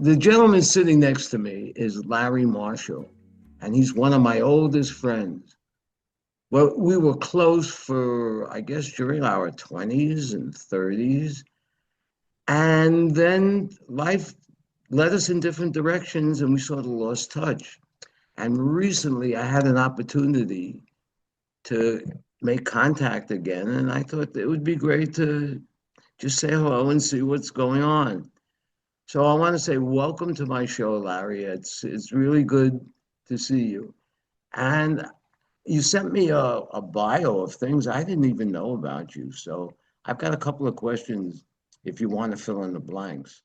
The gentleman sitting next to me is Larry Marshall, and he's one of my oldest friends. Well, we were close for, I guess, during our 20s and 30s. And then life led us in different directions, and we sort of lost touch. And recently, I had an opportunity to make contact again, and I thought it would be great to just say hello and see what's going on. So I want to say welcome to my show, Larry. It's really good to see you. And you sent me a bio of things I didn't even know about you. So I've got a couple of questions if you want to fill in the blanks.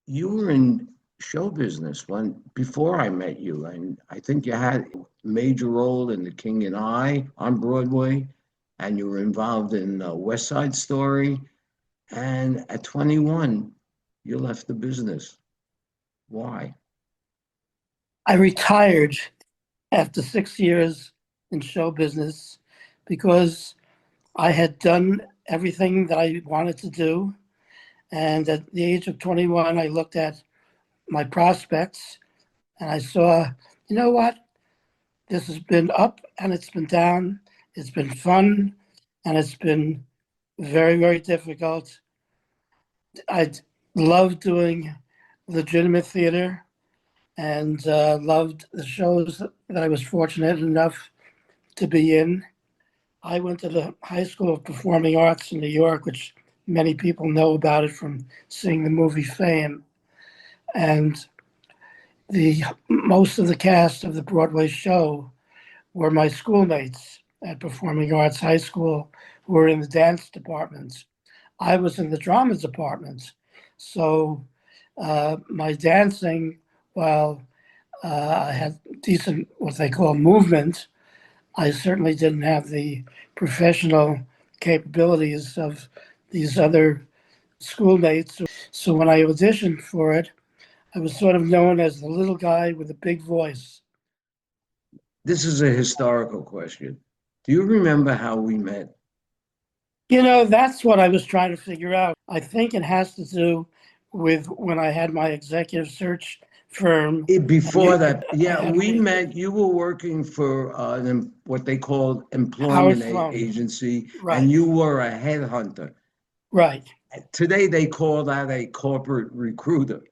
You were in show business when before I met you, and I think you had a major role in The King and I on Broadway, and you were involved in West Side Story. And at 21, you left the business. Why? I retired after 6 years in show business because I had done everything that I wanted to do. And at the age of 21, I looked at my prospects and I saw, you know what? This has been up and it's been down. It's been fun and it's been very, very difficult. I loved doing legitimate theater and loved the shows that I was fortunate enough to be in. I went to the High School of Performing Arts in New York, which many people know about it from seeing the movie Fame. And the most of the cast of the Broadway show were my schoolmates at Performing Arts High School who were in the dance departments. I was in the drama department. So my dancing, while I had decent, what they call movement, I certainly didn't have the professional capabilities of these other schoolmates. So when I auditioned for it, I was sort of known as the little guy with a big voice. This is a historical question. Do you remember how we met? You know, that's what I was trying to figure out. I think it has to do with when I had my executive search firm. Before that, yeah, And we met. You were working for what they called Howard employment Sloan. agency, and Right, you were a headhunter. right. Today, they call that a corporate recruiter.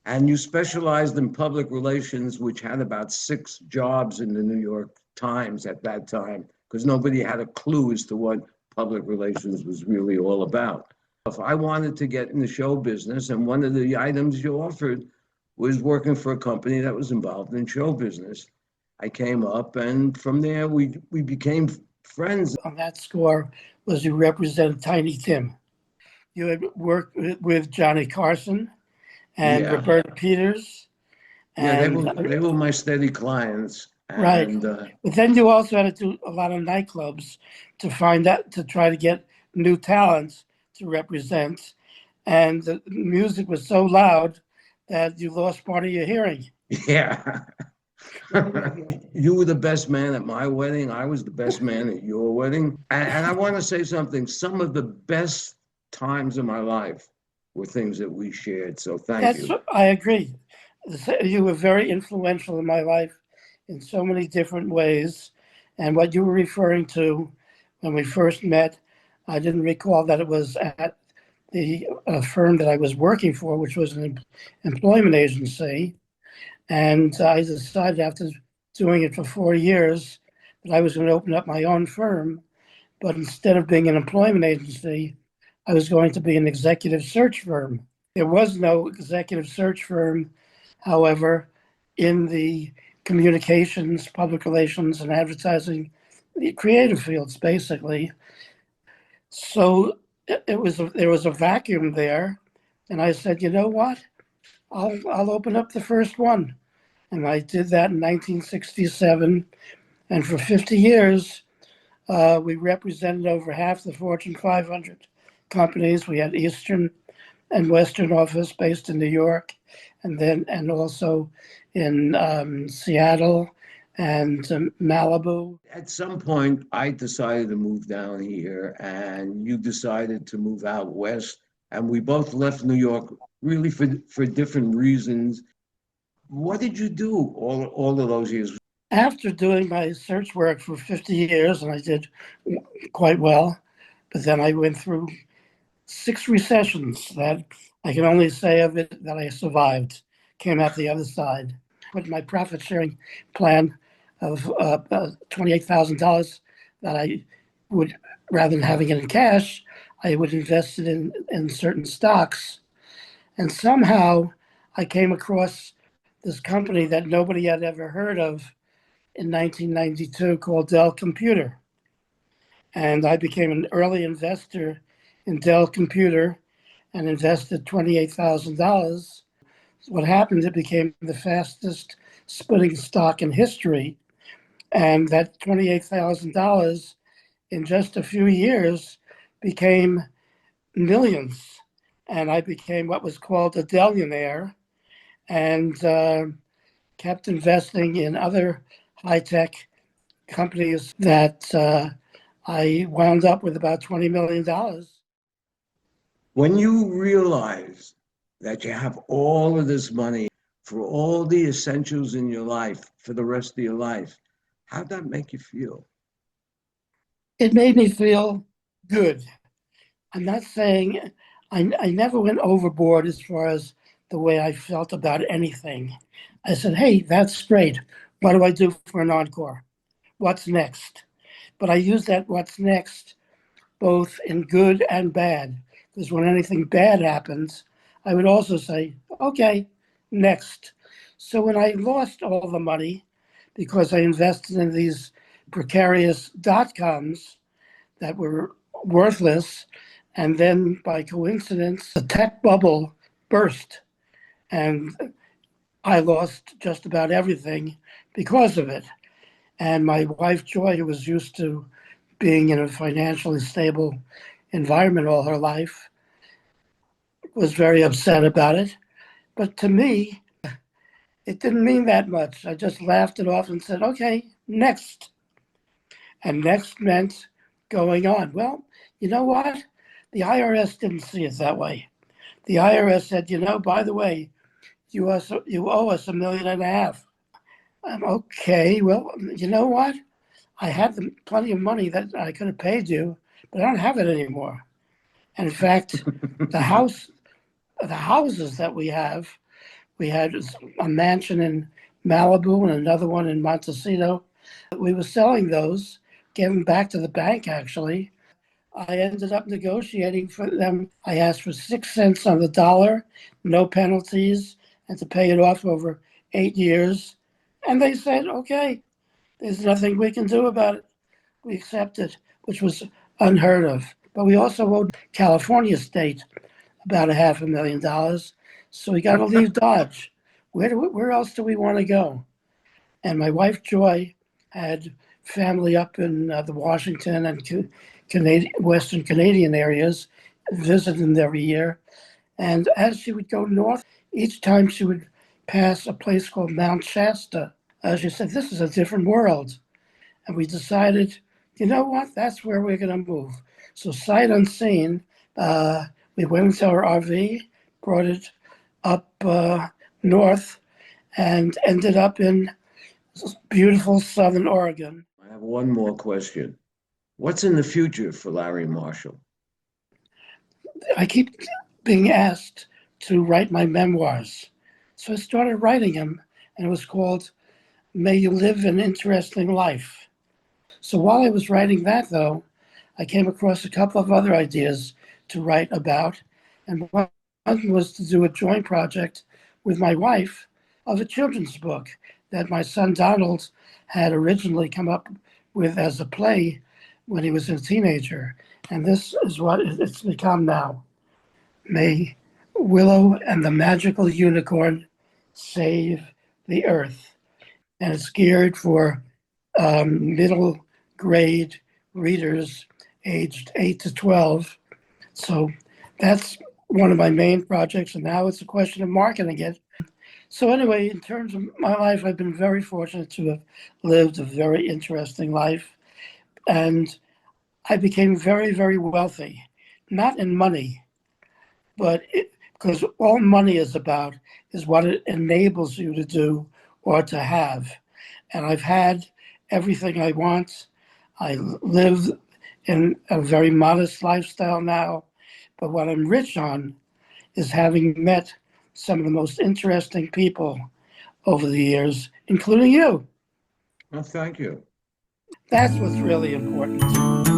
And you specialized in public relations, which had about 6 jobs in the New York Times at that time, because nobody had a clue as to what public relations was really all about. If I wanted to get in the show business, and one of the items you offered was working for a company that was involved in show business, I came up, and from there we became friends. On that score was you represented Tiny Tim. You had worked with Johnny Carson and Yeah, Roberta Peters, yeah, they and were they were my steady clients, right. and But then you also had to do a lot of nightclubs to find out to try to get new talents to represent, and the music was so loud that you lost part of your hearing. yeah. You were the best man at my wedding. I was the best man at your wedding. And I want to say something. Some of the best times of my life were things that we shared. So thank That's you. I agree. You were very influential in my life in so many different ways, and what you were referring to when we first met, I didn't recall that it was at the firm that I was working for, which was an employment agency. And I decided after doing it for 4 years that I was going to open up my own firm. But instead of being an employment agency, I was going to be an executive search firm. There was no executive search firm, however, in the communications, public relations, and advertising, the creative fields, basically. So there was a vacuum there, and I said, you know what? I'll open up the first one, and I did that in 1967. And for 50 years, we represented over half the Fortune 500 companies. We had Eastern and Western office based in New York, and also in Seattle and Malibu. At some point, I decided to move down here, and you decided to move out west and we both left New York really for different reasons. What did you do all of those years? After doing my search work for 50 years, and I did quite well, but then I went through 6 recessions that I can only say of it that I survived, came out the other side. With my profit sharing plan of $28,000 that I would, rather than having it in cash, I would invest it in certain stocks. And somehow I came across this company that nobody had ever heard of in 1992 called Dell Computer. And I became an early investor in Dell Computer and invested $28,000. What happened, it became the fastest splitting stock in history. And that $28,000 in just a few years became millions. And I became what was called a Dellionaire and kept investing in other high tech companies that I wound up with about $20 million. When you realize that you have all of this money for all the essentials in your life for the rest of your life, how'd that make you feel? It made me feel good. I'm not saying I never went overboard as far as the way I felt about anything. I said, hey, that's great. What do I do for an encore? What's next? But I use that what's next both in good and bad. Because when anything bad happens, I would also say, okay, next. So when I lost all the money because I invested in these precarious dot coms that were worthless, and then by coincidence, the tech bubble burst and I lost just about everything because of it. And my wife, Joy, who was used to being in a financially stable environment all her life, was very upset about it. But to me, it didn't mean that much. I just laughed it off and said, okay, next. And next meant going on. Well, you know what? The IRS didn't see it that way. The IRS said, by the way, you owe us $1.5 million. Okay, well, you know what? I had plenty of money that I could have paid you, but I don't have it anymore. And in fact, the house, the houses that we had a mansion in Malibu and another one in Montecito. We were selling those, giving back to the bank actually. I ended up negotiating for them. I asked for 6 cents on the dollar, no penalties, and to pay it off over 8 years. And they said, okay, there's nothing we can do about it. We accepted, which was unheard of. But we also owed California State about $500,000. So we got to leave Dodge. Where else do we want to go? And my wife Joy had family up in the Washington and Western Canadian areas, visited them every year. And as she would go north, each time she would pass a place called Mount Shasta. She said, "This is a different world." And we decided, you know what? That's where we're going to move. So sight unseen, we went into our RV, brought it up north, and ended up in beautiful Southern Oregon. I have one more question. What's in the future for Larry Marshall? I keep being asked to write my memoirs. So I started writing them, and it was called May You Live an Interesting Life. So while I was writing that, though, I came across a couple of other ideas to write about. And one was to do a joint project with my wife of a children's book that my son Donald had originally come up with as a play when he was a teenager. And this is what it's become now. May Willow and the Magical Unicorn Save the Earth. And it's geared for middle grade readers aged 8 to 12. So that's one of my main projects. And now it's a question of marketing it. So, anyway, in terms of my life, I've been very fortunate to have lived a very interesting life. And I became very, very wealthy, not in money, but because all money is about is what it enables you to do or to have. And I've had everything I want. I live in a very modest lifestyle now, but what I'm rich on is having met some of the most interesting people over the years, including you. Well, thank you. That's what's really important.